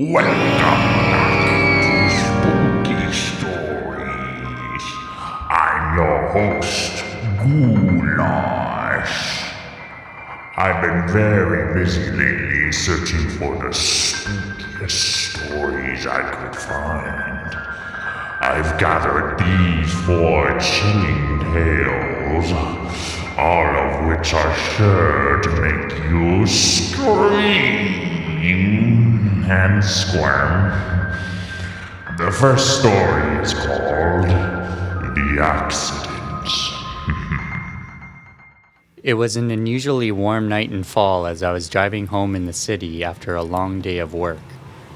Welcome to Spooky Stories. I'm your host, Ghoulash. I've been very busy lately searching for the spookiest stories I could find. I've gathered these four chilling tales, all of which are sure to make you scream and squirm. The first story is called The Accident. It was an unusually warm night in fall as I was driving home in the city after a long day of work.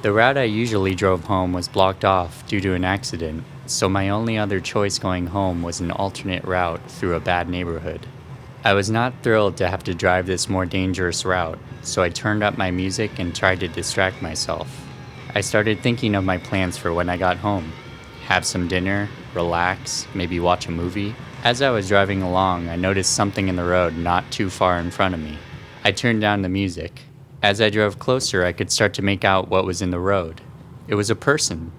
The route I usually drove home was blocked off due to an accident, so my only other choice going home was an alternate route through a bad neighborhood. I was not thrilled to have to drive this more dangerous route, so I turned up my music and tried to distract myself. I started thinking of my plans for when I got home. Have some dinner, relax, maybe watch a movie. As I was driving along, I noticed something in the road not too far in front of me. I turned down the music. As I drove closer, I could start to make out what was in the road. It was a person.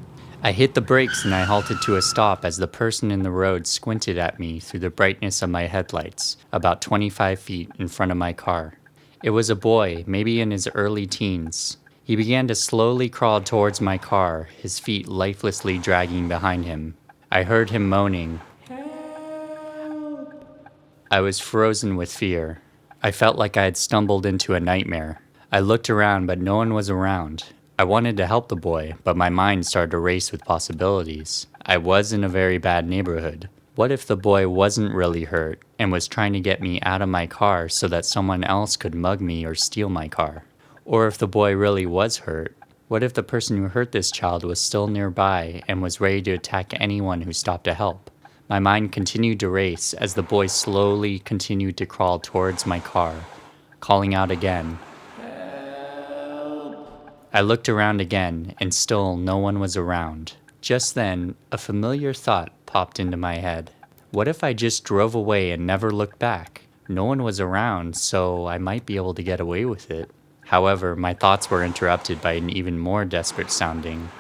I hit the brakes and I halted to a stop as the person in the road squinted at me through the brightness of my headlights, about 25 feet in front of my car. It was a boy, maybe in his early teens. He began to slowly crawl towards my car, his feet lifelessly dragging behind him. I heard him moaning. I was frozen with fear. I felt like I had stumbled into a nightmare. I looked around, but no one was around. I wanted to help the boy, but my mind started to race with possibilities. I was in a very bad neighborhood. What if the boy wasn't really hurt and was trying to get me out of my car so that someone else could mug me or steal my car? Or if the boy really was hurt, what if the person who hurt this child was still nearby and was ready to attack anyone who stopped to help? My mind continued to race as the boy slowly continued to crawl towards my car, calling out again. I looked around again, and still no one was around. Just then, a familiar thought popped into my head. What if I just drove away and never looked back? No one was around, so I might be able to get away with it. However, my thoughts were interrupted by an even more desperate sounding.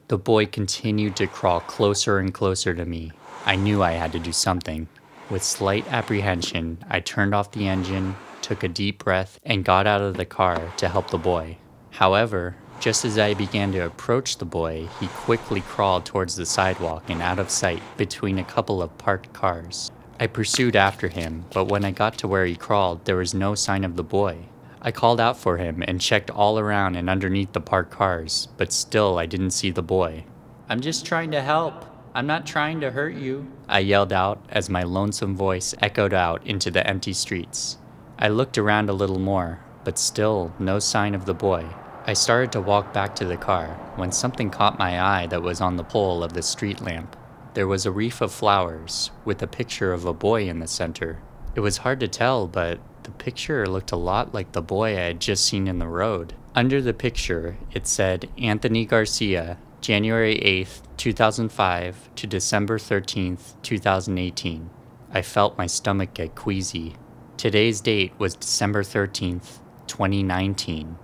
The boy continued to crawl closer and closer to me. I knew I had to do something. With slight apprehension, I turned off the engine, took a deep breath, and got out of the car to help the boy. However, just as I began to approach the boy, he quickly crawled towards the sidewalk and out of sight between a couple of parked cars. I pursued after him, but when I got to where he crawled, there was no sign of the boy. I called out for him and checked all around and underneath the parked cars, but still I didn't see the boy. "I'm just trying to help. I'm not trying to hurt you," I yelled out as my lonesome voice echoed out into the empty streets. I looked around a little more, but still no sign of the boy. I started to walk back to the car when something caught my eye that was on the pole of the street lamp. There was a wreath of flowers with a picture of a boy in the center. It was hard to tell, but the picture looked a lot like the boy I had just seen in the road. Under the picture, it said Anthony Garcia, January 8th, 2005 to December 13th, 2018. I felt my stomach get queasy. Today's date was December 13th, 2019.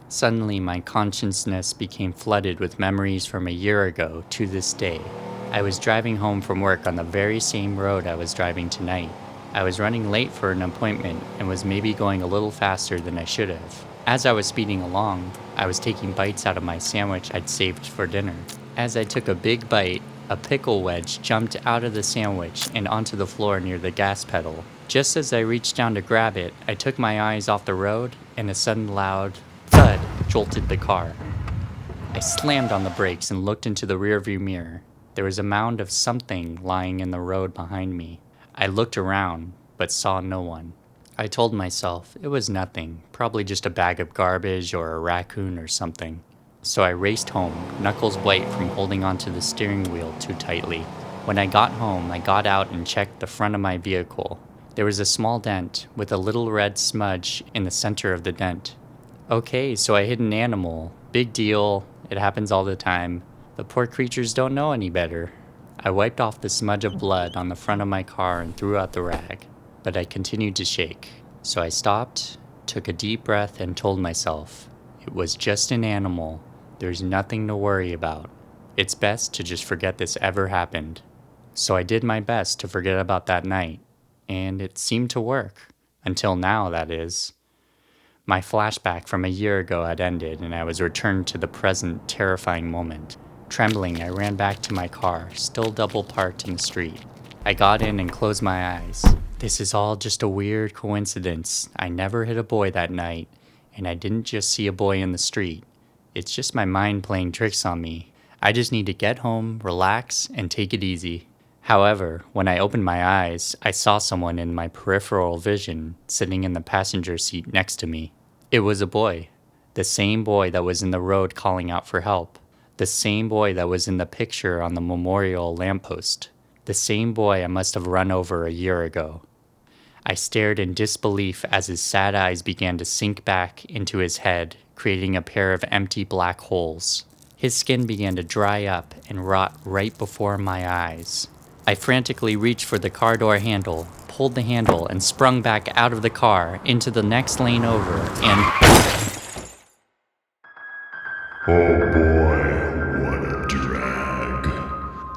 Suddenly, my consciousness became flooded with memories from a year ago to this day. I was driving home from work on the very same road I was driving tonight. I was running late for an appointment and was maybe going a little faster than I should have. As I was speeding along, I was taking bites out of my sandwich I'd saved for dinner. As I took a big bite, a pickle wedge jumped out of the sandwich and onto the floor near the gas pedal. Just as I reached down to grab it, I took my eyes off the road and a sudden loud thud jolted the car. I slammed on the brakes and looked into the rearview mirror. There was a mound of something lying in the road behind me. I looked around, but saw no one. I told myself it was nothing, probably just a bag of garbage or a raccoon or something. So I raced home, knuckles white from holding onto the steering wheel too tightly. When I got home, I got out and checked the front of my vehicle. There was a small dent with a little red smudge in the center of the dent. Okay, so I hit an animal. Big deal. It happens all the time. The poor creatures don't know any better. I wiped off the smudge of blood on the front of my car and threw out the rag, but I continued to shake. So I stopped took a deep breath, and told myself, it was just an animal. There's nothing to worry about. It's best to just forget this ever happened. So I did my best to forget about that night, and it seemed to work. Until now, that is. My flashback from a year ago had ended, and I was returned to the present terrifying moment. Trembling, I ran back to my car, still double parked in the street. I got in and closed my eyes. This is all just a weird coincidence. I never hit a boy that night, and I didn't just see a boy in the street. It's just my mind playing tricks on me. I just need to get home, relax, and take it easy. However, when I opened my eyes, I saw someone in my peripheral vision sitting in the passenger seat next to me. It was a boy. The same boy that was in the road calling out for help. The same boy that was in the picture on the memorial lamppost. The same boy I must have run over a year ago. I stared in disbelief as his sad eyes began to sink back into his head, creating a pair of empty black holes. His skin began to dry up and rot right before my eyes. I frantically reached for the car door handle, pulled the handle, and sprung back out of the car into the next lane over, and... Oh boy, what a drag.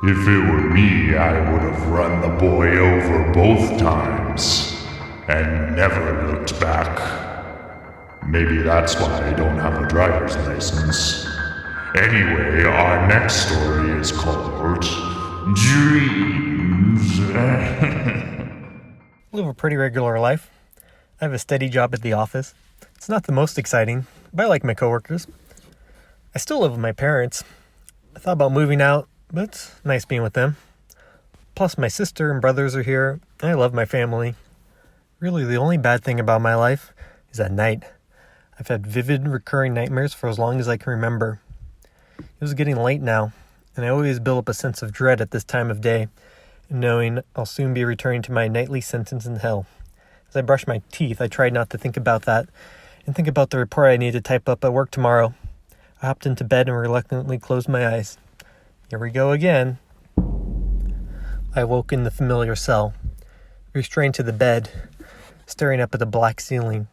If it were me, I would have run the boy over both times and never looked back. Maybe that's why I don't have a driver's license. Anyway, our next story is called Dreams. Live a pretty regular life. I have a steady job at the office. It's not the most exciting, but I like my coworkers. I still live with my parents. I thought about moving out, but it's nice being with them. Plus, my sister and brothers are here, and I love my family. Really, the only bad thing about my life is at night. I've had vivid, recurring nightmares for as long as I can remember. It was getting late now, and I always build up a sense of dread at this time of day, knowing I'll soon be returning to my nightly sentence in hell. As I brush my teeth, I tried not to think about that, and think about the report I need to type up at work tomorrow. I hopped into bed and reluctantly closed my eyes. Here we go again. I woke in the familiar cell, restrained to the bed, staring up at the black ceiling.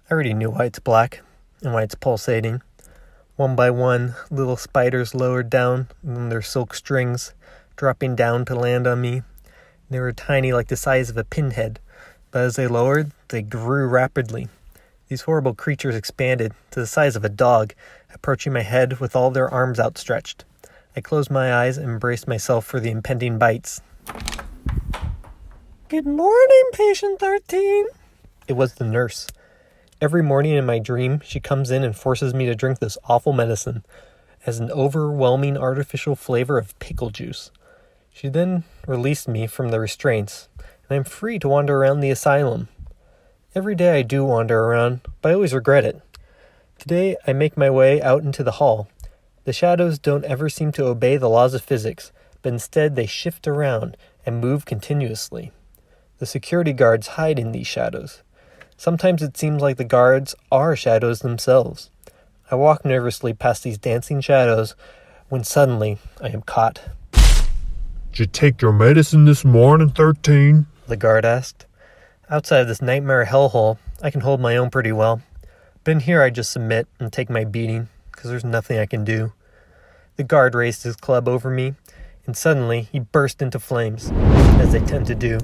I already knew why it's black, and why it's pulsating. One by one, little spiders lowered down from their silk strings, dropping down to land on me. They were tiny, like the size of a pinhead, but as they lowered, they grew rapidly. These horrible creatures expanded to the size of a dog, approaching my head with all their arms outstretched. I closed my eyes and braced myself for the impending bites. "Good morning, patient 13. It was the nurse. Every morning in my dream, she comes in and forces me to drink this awful medicine as an overwhelming artificial flavor of pickle juice. She then released me from the restraints, and I'm free to wander around the asylum. Every day I do wander around, but I always regret it. Today I make my way out into the hall. The shadows don't ever seem to obey the laws of physics, but instead they shift around and move continuously. The security guards hide in these shadows. Sometimes it seems like the guards are shadows themselves. I walk nervously past these dancing shadows when suddenly I am caught." Did you take your medicine this morning, 13? The guard asked. Outside of this nightmare hellhole, I can hold my own pretty well. But in here I just submit and take my beating, because there's nothing I can do. The guard raised his club over me, and suddenly he burst into flames, as they tend to do.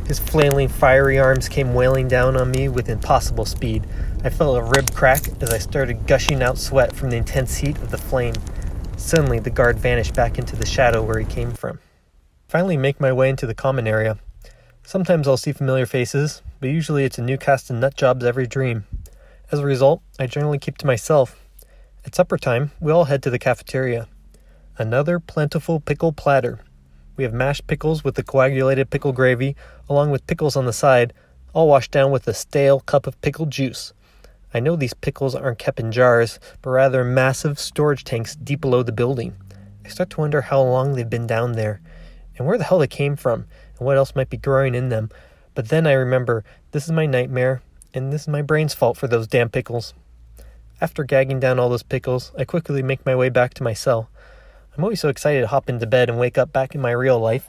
His flailing, fiery arms came wailing down on me with impossible speed. I felt a rib crack as I started gushing out sweat from the intense heat of the flame. Suddenly, the guard vanished back into the shadow where he came from. Finally make my way into the common area. Sometimes I'll see familiar faces, but usually it's a new cast of nutjobs every dream. As a result, I generally keep to myself. At supper time, we all head to the cafeteria. Another plentiful pickle platter. We have mashed pickles with the coagulated pickle gravy, along with pickles on the side, all washed down with a stale cup of pickle juice. I know these pickles aren't kept in jars, but rather massive storage tanks deep below the building. I start to wonder how long they've been down there, and where the hell they came from, and what else might be growing in them. But then I remember, this is my nightmare, and this is my brain's fault for those damn pickles. After gagging down all those pickles, I quickly make my way back to my cell. I'm always so excited to hop into bed and wake up back in my real life.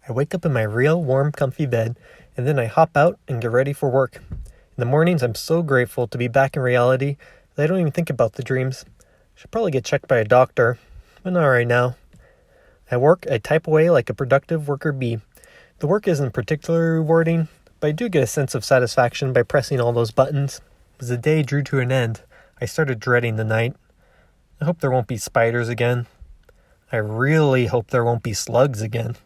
I wake up in my real, warm, comfy bed and then I hop out and get ready for work. In the mornings, I'm so grateful to be back in reality that I don't even think about the dreams. Should probably get checked by a doctor, but not right now. At work, I type away like a productive worker bee. The work isn't particularly rewarding, but I do get a sense of satisfaction by pressing all those buttons. As the day drew to an end, I started dreading the night. I hope there won't be spiders again. I really hope there won't be slugs again.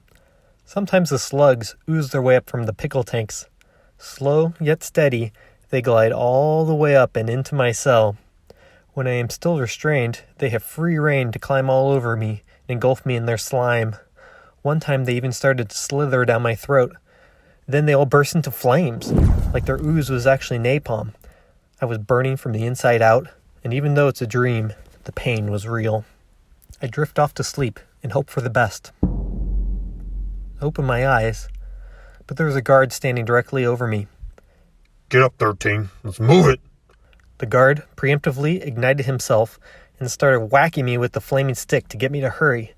Sometimes the slugs ooze their way up from the pickle tanks. Slow yet steady, they glide all the way up and into my cell. When I am still restrained, they have free rein to climb all over me and engulf me in their slime. One time they even started to slither down my throat. Then they all burst into flames, like their ooze was actually napalm. I was burning from the inside out, and even though it's a dream, the pain was real. I drift off to sleep and hope for the best. I open my eyes, but there was a guard standing directly over me. Get up, 13. Let's move it. The guard preemptively ignited himself and started whacking me with the flaming stick to get me to hurry.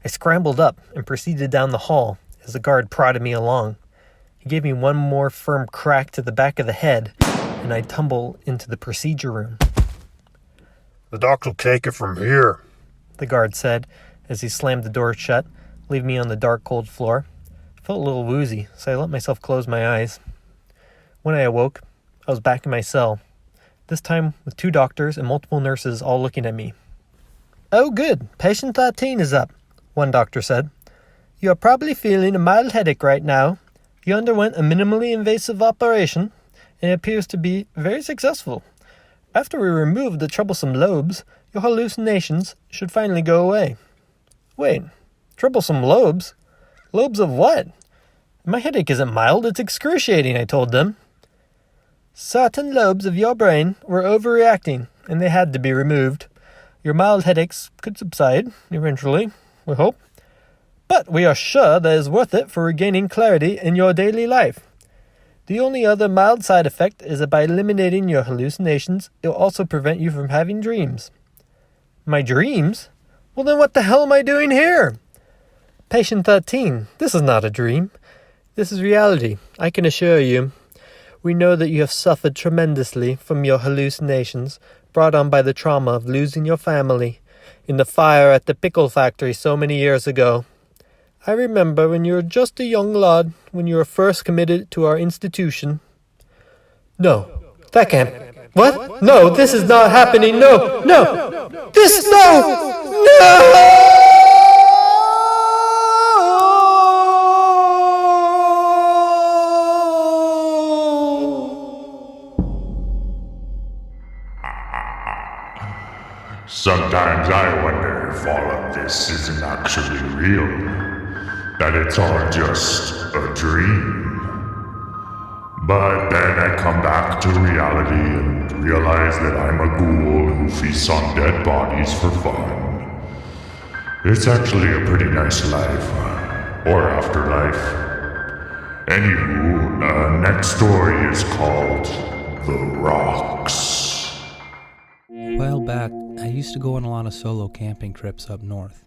I scrambled up and proceeded down the hall as the guard prodded me along. He gave me one more firm crack to the back of the head, and I tumble into the procedure room. The doc will take it from here, the guard said as he slammed the door shut, leaving me on the dark, cold floor. I felt a little woozy, so I let myself close my eyes. When I awoke, I was back in my cell, this time with 2 doctors and multiple nurses all looking at me. "Oh good, patient 13 is up," one doctor said. "You are probably feeling a mild headache right now. You underwent a minimally invasive operation, and it appears to be very successful. After we remove the troublesome lobes, your hallucinations should finally go away." "Wait, troublesome lobes? Lobes of what? My headache isn't mild, it's excruciating," I told them. "Certain lobes of your brain were overreacting, and they had to be removed. Your mild headaches could subside, eventually, we hope. But we are sure that it is worth it for regaining clarity in your daily life. The only other mild side effect is that by eliminating your hallucinations, it will also prevent you from having dreams." "My dreams? Well then what the hell am I doing here?" "Patient 13, this is not a dream. This is reality, I can assure you. We know that you have suffered tremendously from your hallucinations, brought on by the trauma of losing your family in the fire at the pickle factory so many years ago. I remember when you were just a young lad, when you were first committed to our institution." "No, that can't. What? No, this is not happening. No! This, no! Sometimes I wonder if all of this isn't actually real. That it's all just a dream. But then I come back to reality and realize that I'm a ghoul who feasts on dead bodies for fun. It's actually a pretty nice life. Or afterlife. Anywho, next story is called The Rocks. A while back, I used to go on a lot of solo camping trips up north.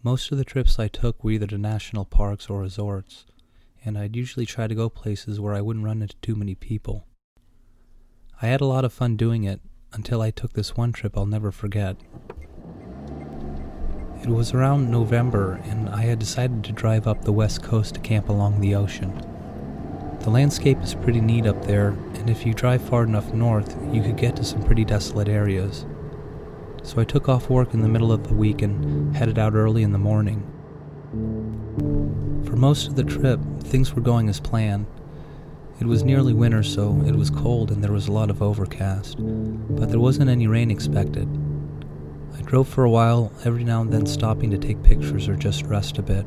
Most of the trips I took were either to national parks or resorts, and I'd usually try to go places where I wouldn't run into too many people. I had a lot of fun doing it until I took this one trip I'll never forget. It was around November, and I had decided to drive up the west coast to camp along the ocean. The landscape is pretty neat up there, and if you drive far enough north, you could get to some pretty desolate areas. So I took off work in the middle of the week and headed out early in the morning. For most of the trip, things were going as planned. It was nearly winter, so it was cold and there was a lot of overcast, but there wasn't any rain expected. I drove for a while, every now and then stopping to take pictures or just rest a bit.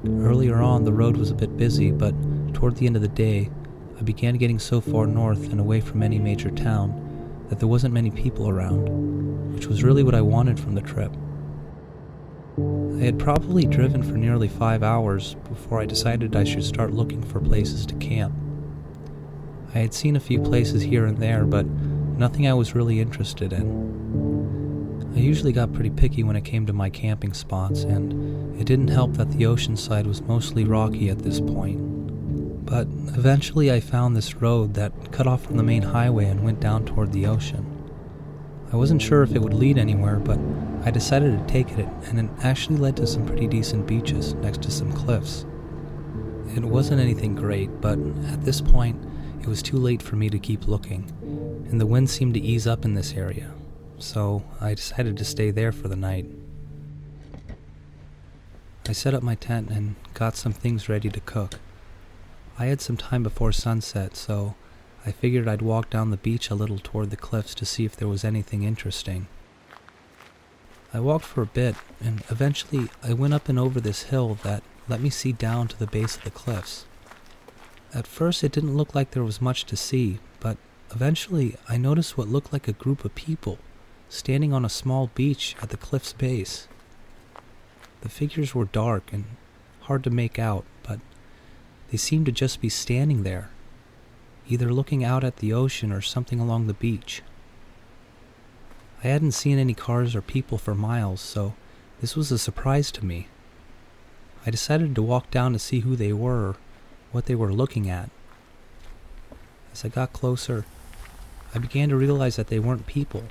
Earlier on, the road was a bit busy, but toward the end of the day, I began getting so far north and away from any major town that there wasn't many people around, which was really what I wanted from the trip. I had probably driven for nearly 5 hours before I decided I should start looking for places to camp. I had seen a few places here and there, but nothing I was really interested in. I usually got pretty picky when it came to my camping spots, and it didn't help that the ocean side was mostly rocky at this point. But eventually I found this road that cut off from the main highway and went down toward the ocean. I wasn't sure if it would lead anywhere, but I decided to take it, and it actually led to some pretty decent beaches next to some cliffs. It wasn't anything great, but at this point, it was too late for me to keep looking, and the wind seemed to ease up in this area, so I decided to stay there for the night. I set up my tent and got some things ready to cook. I had some time before sunset, so I figured I'd walk down the beach a little toward the cliffs to see if there was anything interesting. I walked for a bit, and eventually I went up and over this hill that let me see down to the base of the cliffs. At first it didn't look like there was much to see, but eventually I noticed what looked like a group of people standing on a small beach at the cliff's base. The figures were dark and hard to make out, but they seemed to just be standing there, either looking out at the ocean or something along the beach. I hadn't seen any cars or people for miles, so this was a surprise to me. I decided to walk down to see who they were or what they were looking at. As I got closer, I began to realize that they weren't people.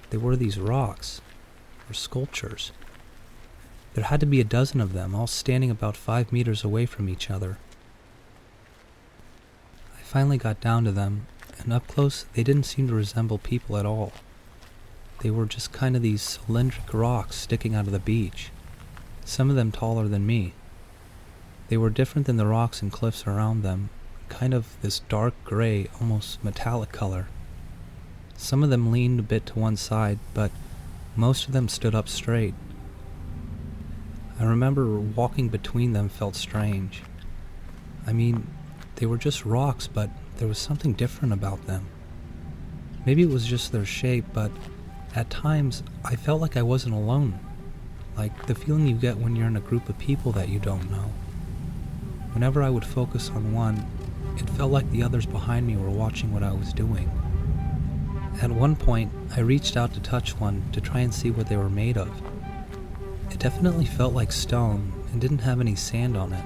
They were these rocks, or sculptures. There had to be a dozen of them, all standing about 5 meters away from each other. I finally got down to them, and up close they didn't seem to resemble people at all. They were just kind of these cylindrical rocks sticking out of the beach, some of them taller than me. They were different than the rocks and cliffs around them, kind of this dark gray, almost metallic color. Some of them leaned a bit to one side, but most of them stood up straight. I remember walking between them felt strange. I mean, they were just rocks, but there was something different about them. Maybe it was just their shape, but at times I felt like I wasn't alone, like the feeling you get when you're in a group of people that you don't know. Whenever I would focus on one, it felt like the others behind me were watching what I was doing. At one point, I reached out to touch one to try and see what they were made of. It definitely felt like stone and didn't have any sand on it.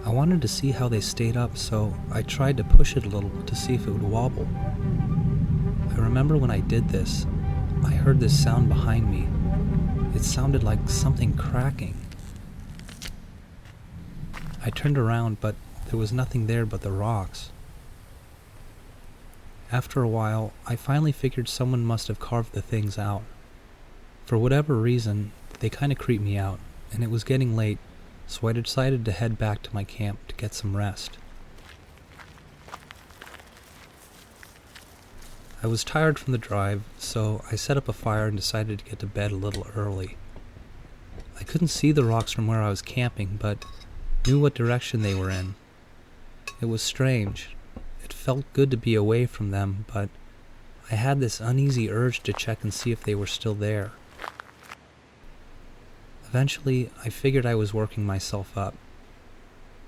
I wanted to see how they stayed up, so I tried to push it a little to see if it would wobble. I remember when I did this, I heard this sound behind me. It sounded like something cracking. I turned around, but there was nothing there but the rocks. After a while, I finally figured someone must have carved the things out. For whatever reason, they kind of creeped me out, and it was getting late, so I decided to head back to my camp to get some rest. I was tired from the drive, so I set up a fire and decided to get to bed a little early. I couldn't see the rocks from where I was camping, but knew what direction they were in. It was strange. It felt good to be away from them, but I had this uneasy urge to check and see if they were still there. Eventually, I figured I was working myself up.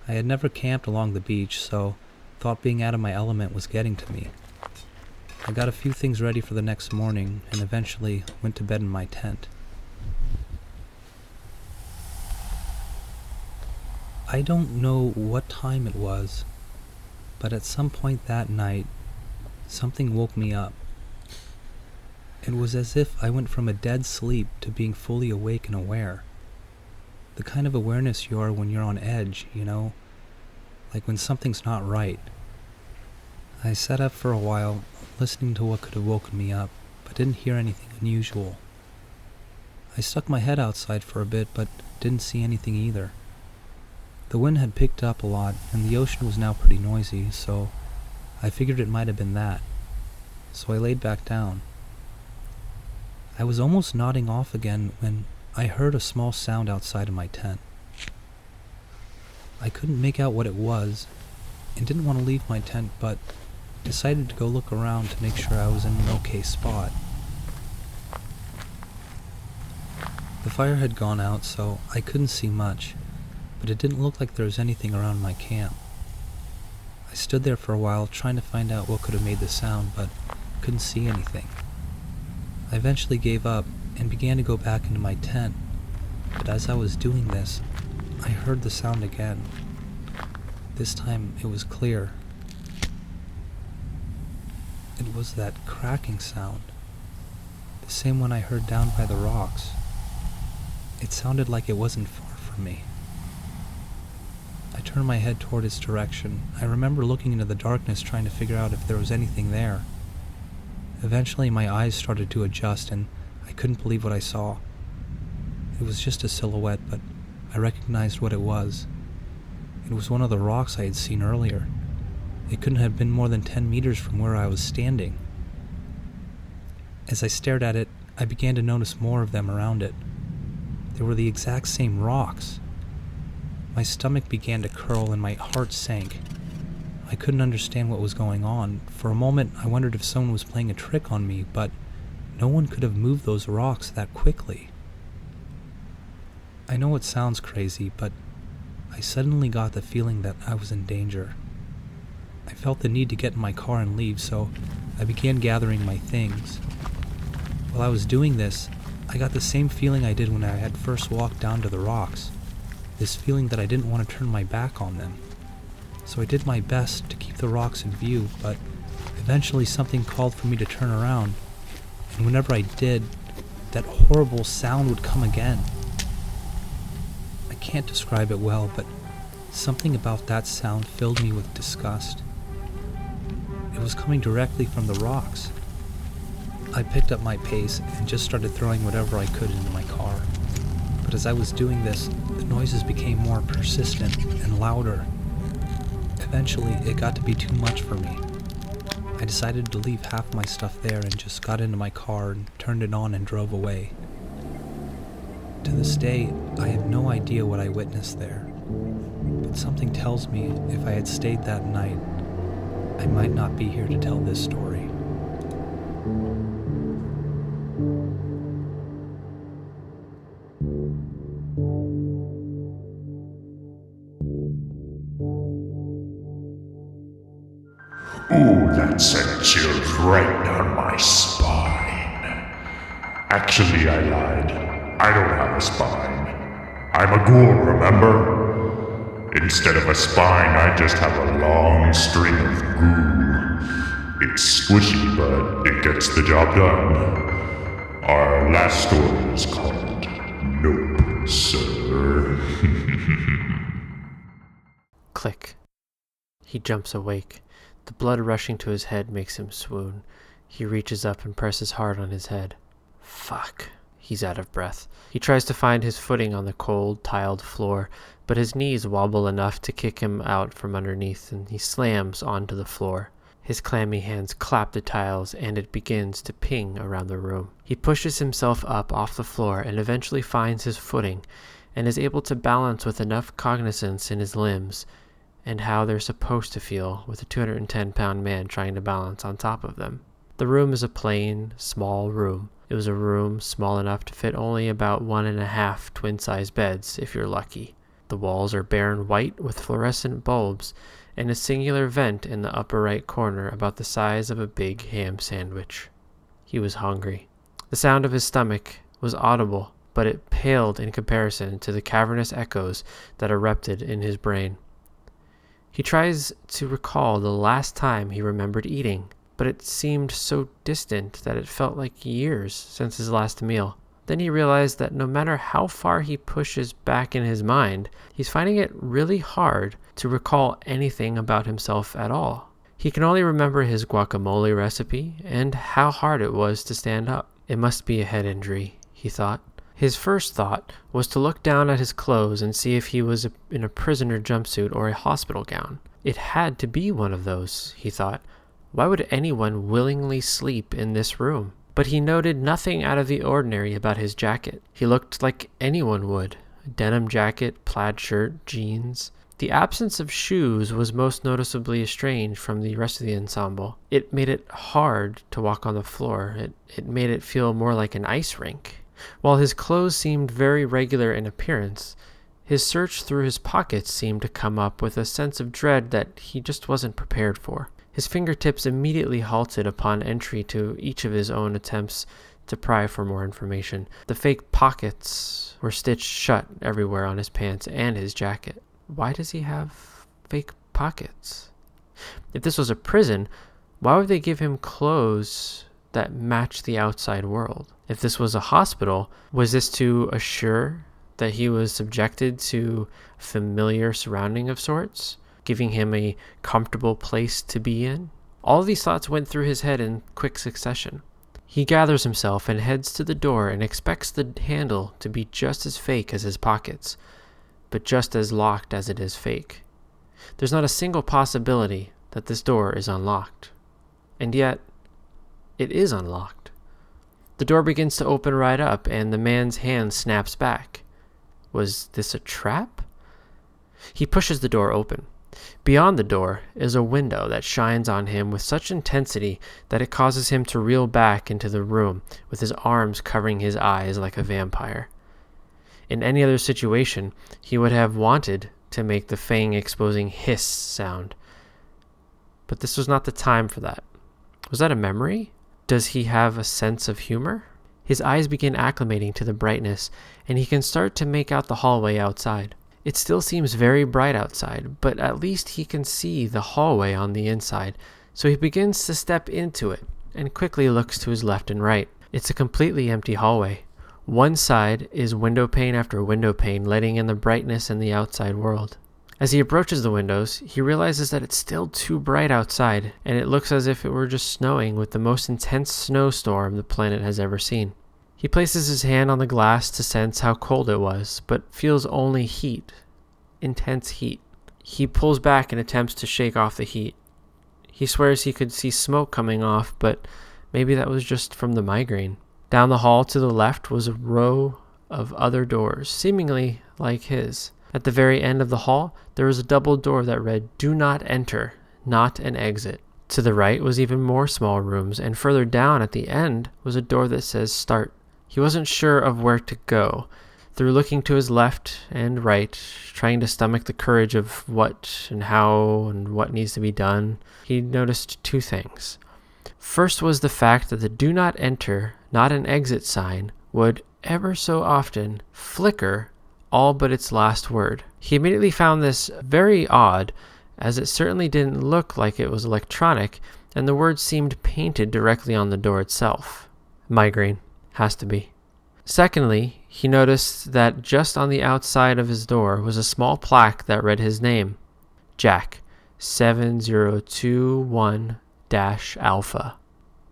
I had never camped along the beach, so thought being out of my element was getting to me. I got a few things ready for the next morning and eventually went to bed in my tent. I don't know what time it was, but at some point that night, something woke me up. It was as if I went from a dead sleep to being fully awake and aware. The kind of awareness you are when you're on edge, you know? Like when something's not right. I sat up for a while, listening to what could have woken me up, but didn't hear anything unusual. I stuck my head outside for a bit, but didn't see anything either. The wind had picked up a lot, and the ocean was now pretty noisy, so I figured it might have been that. So I laid back down. I was almost nodding off again when I heard a small sound outside of my tent. I couldn't make out what it was, and didn't want to leave my tent, but decided to go look around to make sure I was in an okay spot. The fire had gone out, so I couldn't see much, but it didn't look like there was anything around my camp. I stood there for a while trying to find out what could have made the sound, but couldn't see anything. I eventually gave up and began to go back into my tent, but as I was doing this, I heard the sound again. This time it was clear. It was that cracking sound, the same one I heard down by the rocks. It sounded like it wasn't far from me. I turned my head toward its direction. I remember looking into the darkness trying to figure out if there was anything there. Eventually my eyes started to adjust and I couldn't believe what I saw. It was just a silhouette, but I recognized what it was. It was one of the rocks I had seen earlier. It couldn't have been more than 10 meters from where I was standing. As I stared at it, I began to notice more of them around it. They were the exact same rocks. My stomach began to curl and my heart sank. I couldn't understand what was going on. For a moment, I wondered if someone was playing a trick on me, but no one could have moved those rocks that quickly. I know it sounds crazy, but I suddenly got the feeling that I was in danger. I felt the need to get in my car and leave, so I began gathering my things. While I was doing this, I got the same feeling I did when I had first walked down to the rocks. This feeling that I didn't want to turn my back on them. So I did my best to keep the rocks in view, but eventually something called for me to turn around, and whenever I did, that horrible sound would come again. I can't describe it well, but something about that sound filled me with disgust. It was coming directly from the rocks. I picked up my pace and just started throwing whatever I could into my car. But as I was doing this, the noises became more persistent and louder. Eventually, it got to be too much for me. I decided to leave half my stuff there and just got into my car and turned it on and drove away. To this day, I have no idea what I witnessed there. But something tells me if I had stayed that night, I might not be here to tell this story. Ooh, that sent chills right down my spine. Actually, I lied. I don't have a spine. I'm a ghoul, remember? Instead of a spine, I just have a long string of goo. It's squishy, but it gets the job done. Our last story is called Nope, Sir. Click. He jumps awake. The blood rushing to his head makes him swoon. He reaches up and presses hard on his head. Fuck. He's out of breath. He tries to find his footing on the cold, tiled floor, but his knees wobble enough to kick him out from underneath, and he slams onto the floor. His clammy hands clap the tiles, and it begins to ping around the room. He pushes himself up off the floor and eventually finds his footing, and is able to balance with enough cognizance in his limbs and how they're supposed to feel with a 210-pound man trying to balance on top of them. The room is a plain, small room. It was a room small enough to fit only about 1.5 twin-size beds, if you're lucky. The walls are bare and white with fluorescent bulbs, and a singular vent in the upper right corner about the size of a big ham sandwich. He was hungry. The sound of his stomach was audible, but it paled in comparison to the cavernous echoes that erupted in his brain. He tries to recall the last time he remembered eating, but it seemed so distant that it felt like years since his last meal. Then he realized that no matter how far he pushes back in his mind, he's finding it really hard to recall anything about himself at all. He can only remember his guacamole recipe and how hard it was to stand up. It must be a head injury, he thought. His first thought was to look down at his clothes and see if he was in a prisoner jumpsuit or a hospital gown. It had to be one of those, he thought. Why would anyone willingly sleep in this room? But he noted nothing out of the ordinary about his jacket. He looked like anyone would. A denim jacket, plaid shirt, jeans. The absence of shoes was most noticeably estranged from the rest of the ensemble. It made it hard to walk on the floor. It made it feel more like an ice rink. While his clothes seemed very regular in appearance, his search through his pockets seemed to come up with a sense of dread that he just wasn't prepared for. His fingertips immediately halted upon entry to each of his own attempts to pry for more information. The fake pockets were stitched shut everywhere on his pants and his jacket. Why does he have fake pockets? If this was a prison, why would they give him clothes that match the outside world? If this was a hospital, was this to assure that he was subjected to familiar surrounding of sorts, giving him a comfortable place to be in? All of these thoughts went through his head in quick succession. He gathers himself and heads to the door and expects the handle to be just as fake as his pockets, but just as locked as it is fake. There's not a single possibility that this door is unlocked. And yet, it is unlocked. The door begins to open right up, and the man's hand snaps back. Was this a trap? He pushes the door open. Beyond the door is a window that shines on him with such intensity that it causes him to reel back into the room with his arms covering his eyes like a vampire. In any other situation, he would have wanted to make the fang-exposing hiss sound. But this was not the time for that. Was that a memory? Does he have a sense of humor? His eyes begin acclimating to the brightness, and he can start to make out the hallway outside. It still seems very bright outside, but at least he can see the hallway on the inside, so he begins to step into it and quickly looks to his left and right. It's a completely empty hallway. One side is window pane after window pane, letting in the brightness and the outside world. As he approaches the windows, he realizes that it's still too bright outside, and it looks as if it were just snowing with the most intense snowstorm the planet has ever seen. He places his hand on the glass to sense how cold it was, but feels only heat. Intense heat. He pulls back and attempts to shake off the heat. He swears he could see smoke coming off, but maybe that was just from the migraine. Down the hall to the left was a row of other doors, seemingly like his. At the very end of the hall, there was a double door that read, "Do not enter, not an exit." To the right was even more small rooms, and further down at the end was a door that says, "Start." He wasn't sure of where to go. Through looking to his left and right, trying to stomach the courage of what and how and what needs to be done, he noticed two things. First was the fact that the "Do not enter, not an exit" sign would ever so often flicker all but its last word. He immediately found this very odd, as it certainly didn't look like it was electronic, and the words seemed painted directly on the door itself. Migraine. Has to be. Secondly, he noticed that just on the outside of his door was a small plaque that read his name, Jack, 7021-Alpha.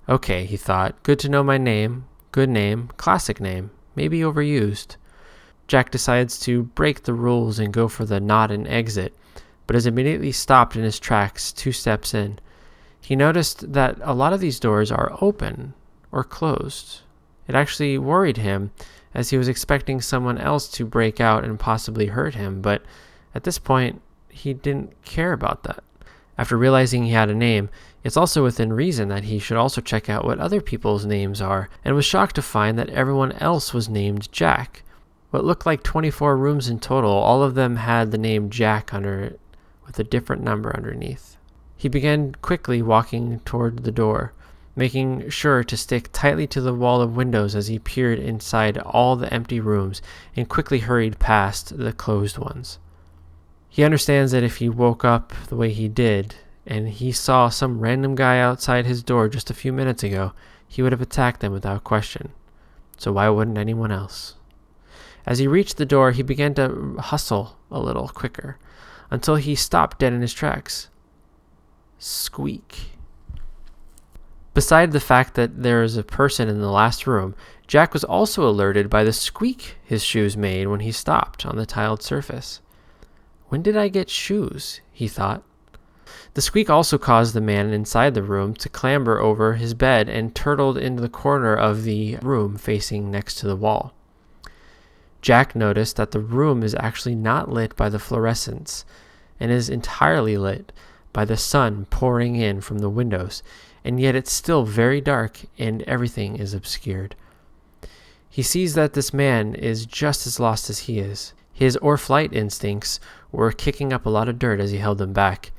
Okay, he thought, good to know my name, good name, classic name, maybe overused. Jack decides to break the rules and go for the "not an exit," but is immediately stopped in his tracks 2 steps in. He noticed that a lot of these doors are open or closed. It actually worried him, as he was expecting someone else to break out and possibly hurt him, but at this point, he didn't care about that. After realizing he had a name, it's also within reason that he should also check out what other people's names are, and was shocked to find that everyone else was named Jack. What looked like 24 rooms in total, all of them had the name Jack under it, with a different number underneath. He began quickly walking toward the door, making sure to stick tightly to the wall of windows as he peered inside all the empty rooms and quickly hurried past the closed ones. He understands that if he woke up the way he did, and he saw some random guy outside his door just a few minutes ago, he would have attacked them without question. So why wouldn't anyone else? As he reached the door, he began to hustle a little quicker, until he stopped dead in his tracks. Squeak. Beside the fact that there is a person in the last room, Jack was also alerted by the squeak his shoes made when he stopped on the tiled surface. When did I get shoes? He thought. The squeak also caused the man inside the room to clamber over his bed and turtled into the corner of the room facing next to the wall. Jack noticed that the room is actually not lit by the fluorescents and is entirely lit by the sun pouring in from the windows, and yet it's still very dark and everything is obscured. He sees that this man is just as lost as he is. His or-flight instincts were kicking up a lot of dirt as he held them back.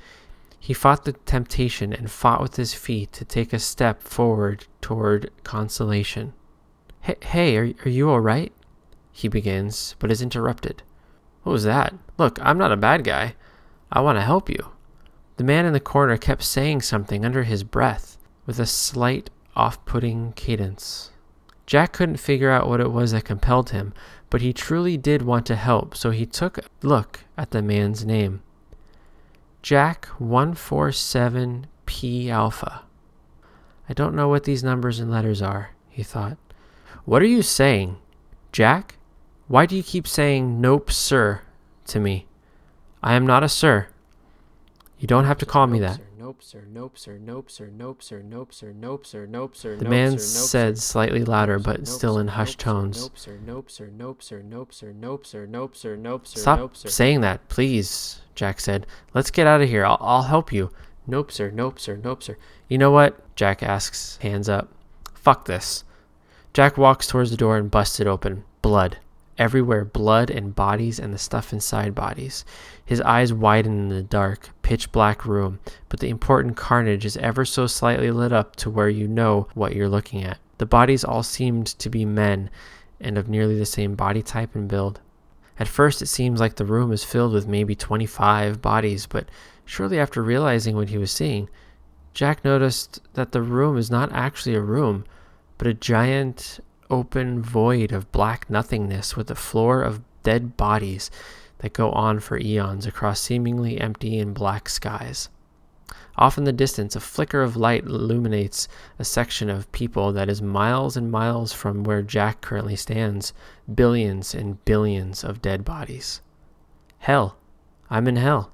He fought the temptation and fought with his feet to take a step forward toward consolation. Hey, are you all right? He begins, but is interrupted. What was that? Look, I'm not a bad guy. I want to help you. The man in the corner kept saying something under his breath with a slight off-putting cadence. Jack couldn't figure out what it was that compelled him, but he truly did want to help, so he took a look at the man's name. Jack 147P Alpha. I don't know what these numbers and letters are, he thought. What are you saying, Jack? Why do you keep saying nope, sir, to me? I am not a sir. You don't have to call me that. Nope, sir, nope, sir, nope, sir, nope, sir, nope, sir, nope, sir, nope, sir. The man said slightly louder, but still in hushed tones. Nope, sir, nope, sir, nope, sir, nope, sir, nope, sir, nope, sir, nope, sir. Stop saying that, please, Jack said. Let's get out of here. I'll help you. Nope, sir, nope, sir, nope, sir. You know what? Jack asks, hands up. Fuck this. Jack walks towards the door and busts it open. Blood. Everywhere, blood and bodies and the stuff inside bodies. His eyes widen in the dark, pitch-black room, but the important carnage is ever so slightly lit up to where you know what you're looking at. The bodies all seemed to be men, and of nearly the same body type and build. At first, it seems like the room is filled with maybe 25 bodies, but shortly after realizing what he was seeing, Jack noticed that the room is not actually a room, but a giant open void of black nothingness with a floor of dead bodies that go on for eons across seemingly empty and black skies. Off in the distance, a flicker of light illuminates a section of people that is miles and miles from where Jack currently stands. Billions and billions of dead bodies. Hell. I'm in hell,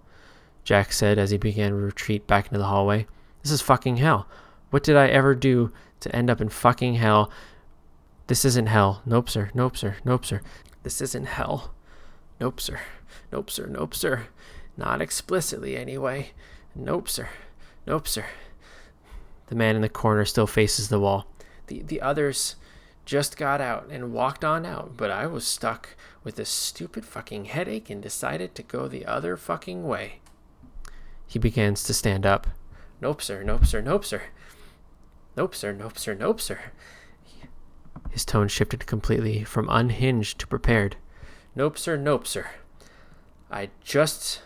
Jack said as he began to retreat back into the hallway. This is fucking hell. What did I ever do to end up in fucking hell? This isn't hell. Nope, sir. Nope, sir. Nope, sir. This isn't hell. Nope, sir. Nope, sir. Nope, sir. Not explicitly, anyway. Nope, sir. Nope, sir. The man in the corner still faces the wall. The others just got out and walked on out, but I was stuck with a stupid fucking headache and decided to go the other fucking way. He begins to stand up. Nope, sir. Nope, sir. Nope, sir. Nope, sir. Nope, sir. Nope, sir. His tone shifted completely from unhinged to prepared. Nope, sir. Nope, sir. I just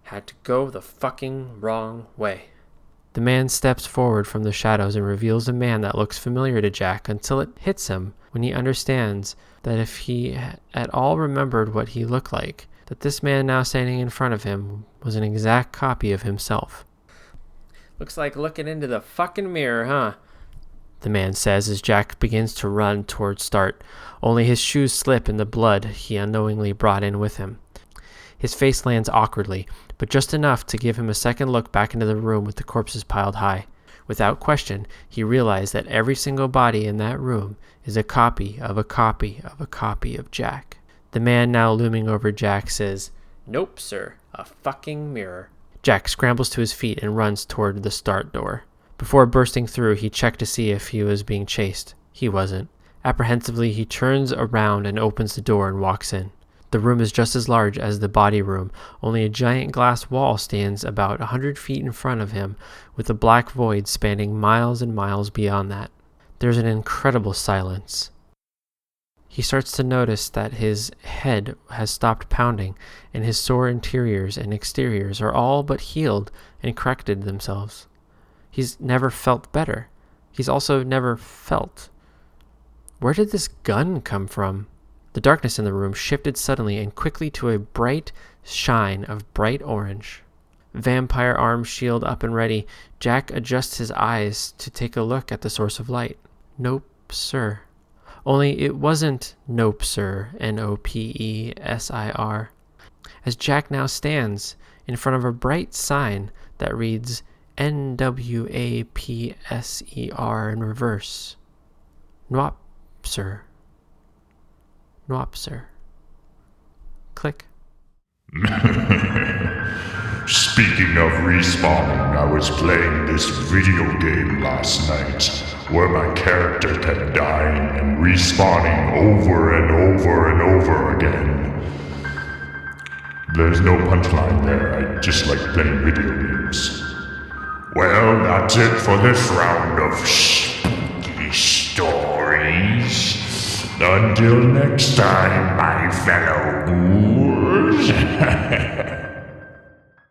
had to go the fucking wrong way. The man steps forward from the shadows and reveals a man that looks familiar to Jack until it hits him when he understands that if he at all remembered what he looked like, that this man now standing in front of him was an exact copy of himself. Looks like looking into the fucking mirror, huh? The man says as Jack begins to run towards Start, only his shoes slip in the blood he unknowingly brought in with him. His face lands awkwardly, but just enough to give him a second look back into the room with the corpses piled high. Without question, he realized that every single body in that room is a copy of a copy of a copy of Jack. The man now looming over Jack says, Nope, sir, a fucking mirror. Jack scrambles to his feet and runs toward the Start door. Before bursting through, he checked to see if he was being chased. He wasn't. Apprehensively, he turns around and opens the door and walks in. The room is just as large as the body room, only a giant glass wall stands about 100 feet in front of him, with a black void spanning miles and miles beyond that. There's an incredible silence. He starts to notice that his head has stopped pounding, and his sore interiors and exteriors are all but healed and corrected themselves. He's never felt better. He's also never felt. Where did this gun come from? The darkness in the room shifted suddenly and quickly to a bright shine of bright orange. Vampire arm shield up and ready, Jack adjusts his eyes to take a look at the source of light. Nope, sir. Only it wasn't Nope, sir, Nopesir. As Jack now stands in front of a bright sign that reads NWAPSER in reverse. Nwop, sir. Nwop, sir. Click. Speaking of respawning, I was playing this video game last night where my character kept dying and respawning over and over and over again. There's no punchline there, I just like playing video games. Well, that's it for this round of spooky stories. Until next time, my fellow ghouls.